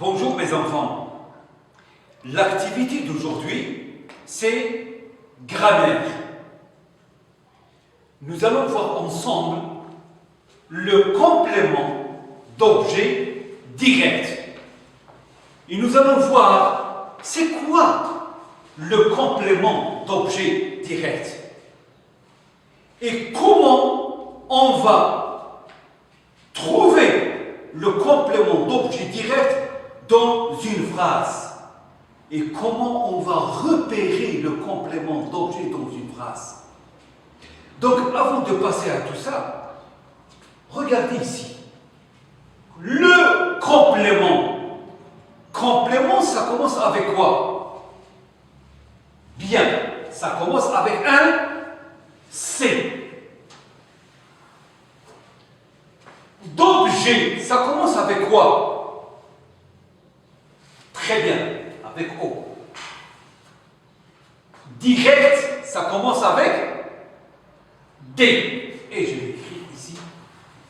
Bonjour mes enfants. L'activité d'aujourd'hui, c'est grammaire. Nous allons voir ensemble le complément d'objet direct. Et nous allons voir c'est quoi le complément d'objet direct et comment on va trouver le complément d'objet direct dans une phrase et comment on va repérer le complément d'objet dans une phrase. Donc, avant de passer à tout ça, regardez ici. Le complément. Complément, ça commence avec quoi? Bien, ça commence avec un C. D'objet, ça commence avec quoi? Très bien, avec O. Direct, ça commence avec D. Et je vais écrire ici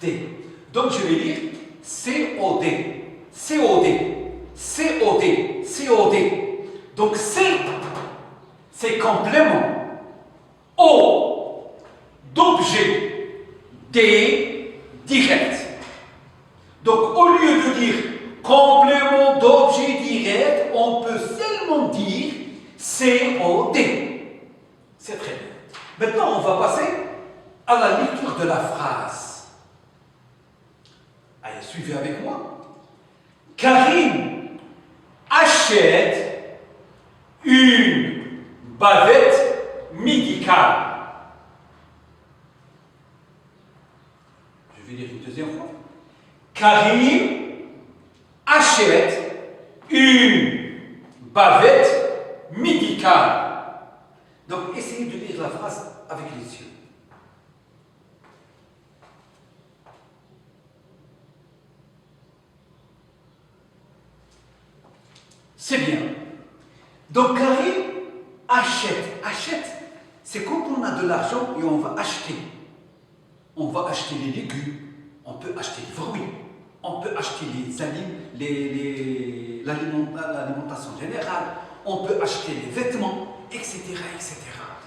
D. Donc je vais lire C-O-D. C-O-D. C-O-D. C-O-D. Donc C, c'est complément. O, d'objet. D, direct. Donc au lieu de dire complément d'objet direct, on peut seulement dire C-O-D. C'est très bien. Maintenant, on va passer à la lecture de la phrase. Allez, suivez avec moi. Karim achète une bavette médicale. Je vais dire une deuxième fois. Karim achète une bavette médicale. Donc, essayez de lire la phrase avec les yeux. C'est bien. Donc, Karim achète. Achète, c'est quand on a de l'argent et on va acheter. On va acheter les légumes, on peut acheter les fruits, on peut acheter l'alimentation générale, on peut acheter les vêtements, etc., etc.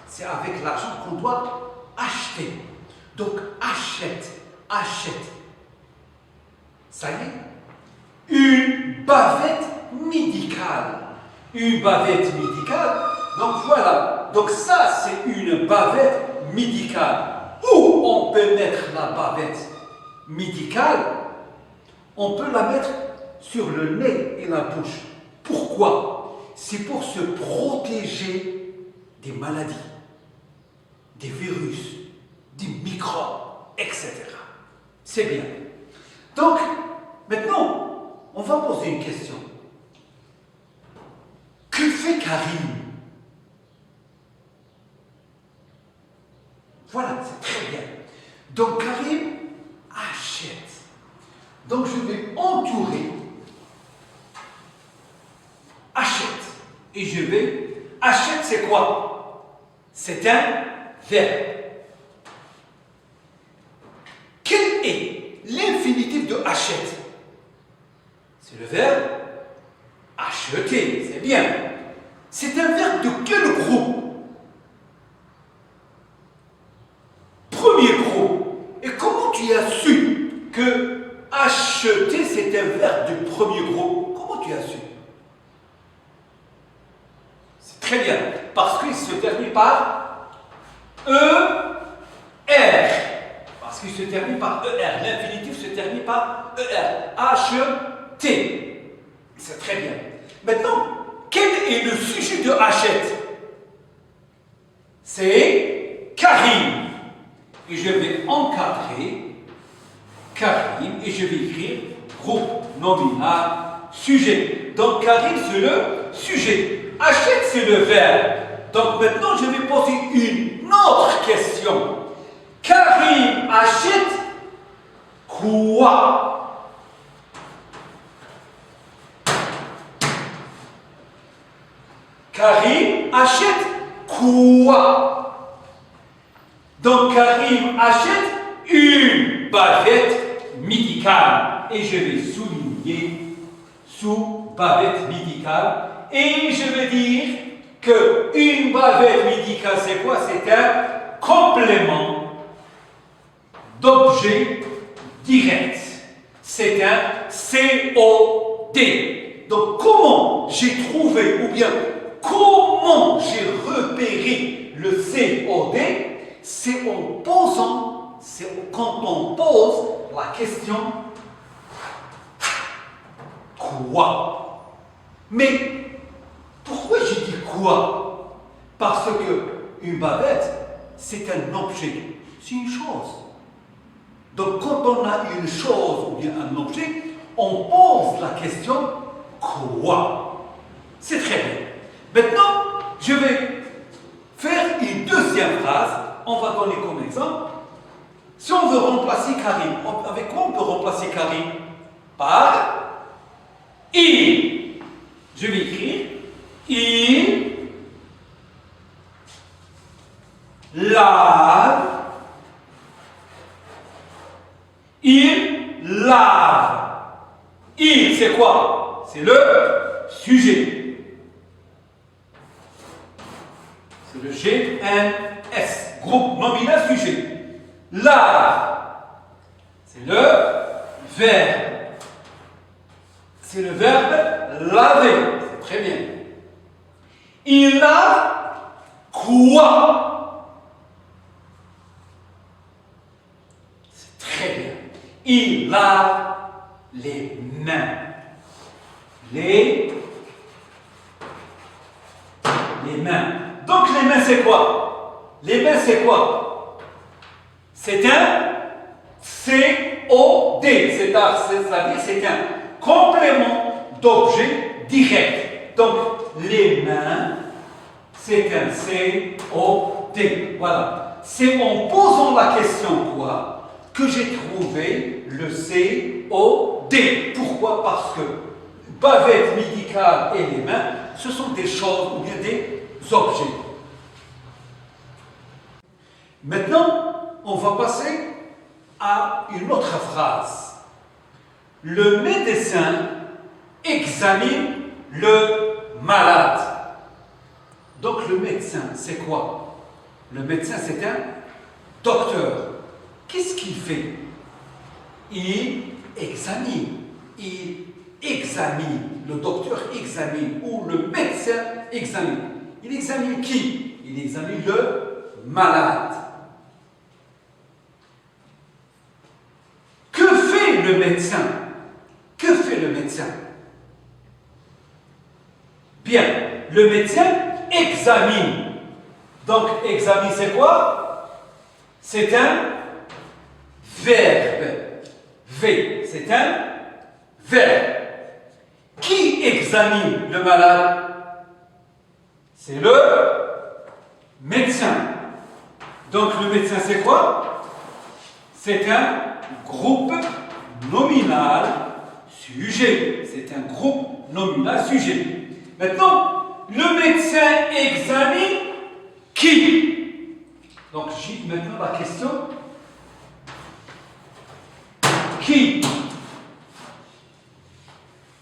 C'est avec l'argent qu'on doit acheter. Donc, achète, achète. Ça y est. Une bavette médicale. Une bavette médicale. Donc, voilà. Donc, ça, c'est une bavette médicale. Où on peut mettre la bavette médicale? On peut la mettre sur le nez et la bouche. Pourquoi? C'est pour se protéger des maladies, des virus, des microbes, etc. C'est bien. Donc, maintenant, on va poser une question. Que fait Karim? Voilà, c'est très bien. Donc, Karim achète. Donc, je vais entourer achète. Et je vais... Achète, c'est quoi? C'est un verbe. Quel est l'infinitif de achète? C'est le verbe acheter. C'est bien. C'est un verbe de quel groupe? Premier groupe. Et comment tu as su que acheter, c'est un verbe du premier groupe? Comment tu as su? C'est très bien. Parce qu'il se termine par E-R. Parce qu'il se termine par E-R. L'infinitif se termine par E-R. H-E-T. C'est très bien. Maintenant, quel est le sujet de achète? C'est Karim. Et je vais encadrer Karim et je vais écrire groupe nominal sujet. Donc Karim, c'est le sujet. Achète, c'est le verbe. Donc maintenant, je vais poser une autre question. Karim achète quoi? Karim achète quoi? Donc Karim achète une bavette médicale. Et je vais souligner sous bavette médicale. Et je veux dire qu'une bavette médicale, c'est quoi? C'est un complément d'objet direct. C'est un COD. Donc, comment j'ai trouvé, ou bien comment j'ai repéré le COD? C'est en posant, c'est quand on pose la question quoi? Mais pourquoi j'ai dit quoi? Parce que une bavette, c'est un objet, c'est une chose. Donc quand on a une chose ou bien un objet, on pose la question quoi? C'est très bien. Maintenant, je vais faire une deuxième phrase. On va donner comme exemple. Si on veut remplacer Karim, avec quoi on peut remplacer Karim? Par il. Je vais écrire il lave. Il lave. Il, c'est quoi? C'est le sujet. C'est le GNS, groupe nominal sujet. Lave, c'est le verbe. C'est le verbe laver. C'est très bien. Il lave quoi? C'est très bien. Il lave les mains. Les mains. Donc les mains c'est quoi? Les mains c'est quoi? C'est un COD. C'est-à-dire c'est un complément d'objet direct. Donc les mains c'est un COD. Voilà. C'est en posant la question quoi que j'ai trouvé le COD. Pourquoi? Parce que bavette médicale et les mains, ce sont des choses ou bien des objets. Maintenant, on va passer à une autre phrase. Le médecin examine le malade. Donc le médecin, c'est quoi? Le médecin, c'est un docteur. Qu'est-ce qu'il fait? Il examine. Il examine. Le docteur examine ou le médecin examine. Il examine qui? Il examine le malade. Que fait le médecin? Que fait le médecin? Bien, le médecin examine. Donc, examine, c'est quoi? C'est un verbe. V, c'est un verbe. Qui examine le malade? C'est le médecin. Donc, le médecin, c'est quoi? C'est un groupe nominal sujet. C'est un groupe nominal sujet. Maintenant, le médecin examine qui? Donc, j'ai maintenant la question qui?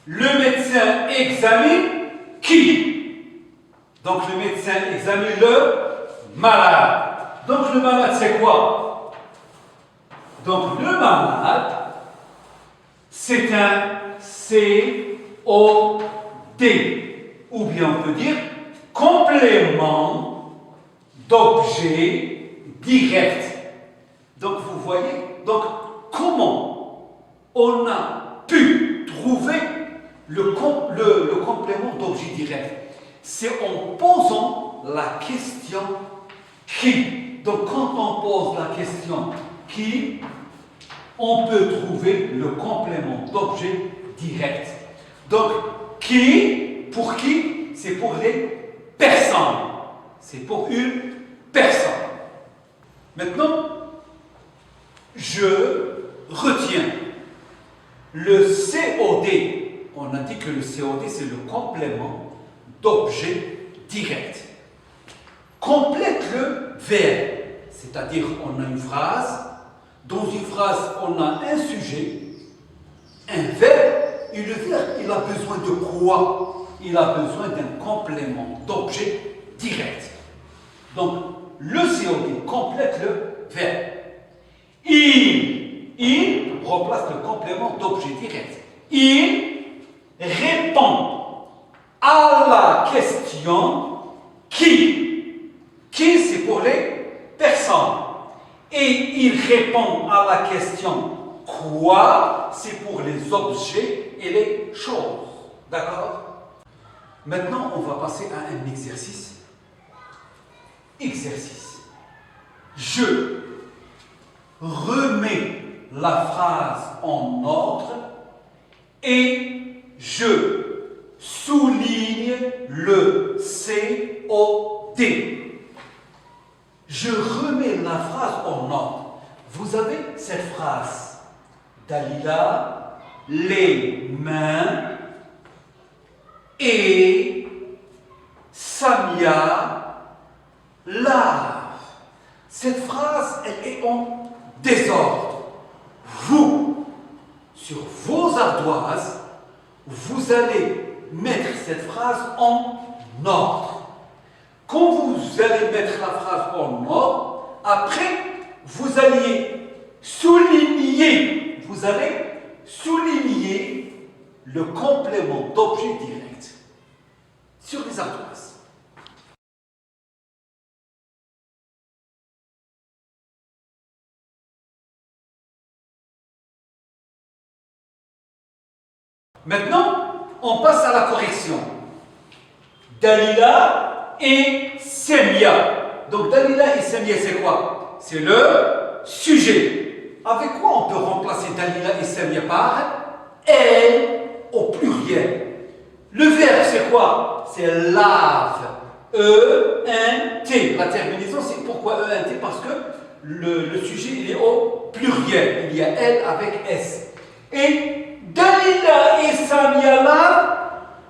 Le médecin examine qui? Donc, le médecin examine le malade. Donc, le malade, c'est quoi? Donc, le malade, c'est un COD. Ou bien on peut dire complément d'objet direct. Donc, vous voyez, donc, comment on a pu trouver le complément d'objet direct? C'est en posant la question qui. Donc, quand on pose la question qui, on peut trouver le complément d'objet direct. Donc, qui, pour qui? C'est pour les personnes. C'est pour une personne. Maintenant, je retiens le COD. On a dit que le COD, c'est le complément d'objet direct. Complète le verbe. C'est-à-dire, on a une phrase. Dans une phrase, on a un sujet, un verbe, Et le verbe, il a besoin de quoi? Il a besoin d'un complément d'objet direct. Donc, le COD complète le verbe. Il remplace le complément d'objet direct. Il répond à la question qui. Qui, c'est pour les personnes. Et il répond à la question quoi, c'est pour les objets et les choses. D'accord? Maintenant, on va passer à un exercice. Exercice. Je remets la phrase en ordre et je souligne le COD. Je remets la phrase en ordre. Vous avez cette phrase. Dalila, les mains et Samia lave. Cette phrase, elle est en désordre. Vous, sur vos ardoises, vous allez mettre cette phrase en ordre. Quand vous allez mettre la phrase en ordre, après, vous allez souligner le complément d'objet direct sur les ardoises. Maintenant, on passe à la correction. Dalila et Semia. Donc Dalila et Semia, c'est quoi? C'est le sujet. Avec quoi on peut remplacer Dalila et Semia par elle au pluriel? Le verbe, c'est quoi? C'est lave. E-N-T. La terminaison, c'est pourquoi E-N-T? Parce que le sujet, il est au pluriel. Il y a elle avec S. Et Dalila et Samia lavent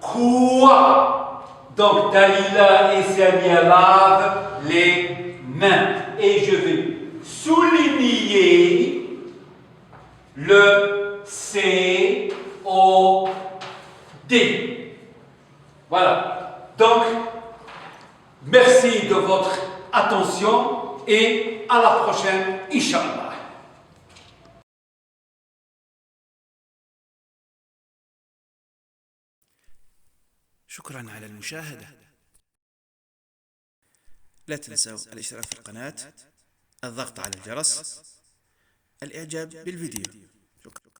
quoi? Donc Dalila et Samia lavent les mains. Et je vais souligner le C-O-D. Voilà. Donc, merci de votre attention et à la prochaine, Inch'Allah. شكرا على المشاهدة. لا تنسوا الاشتراك في القناة، الضغط على الجرس، الإعجاب بالفيديو. شكرا.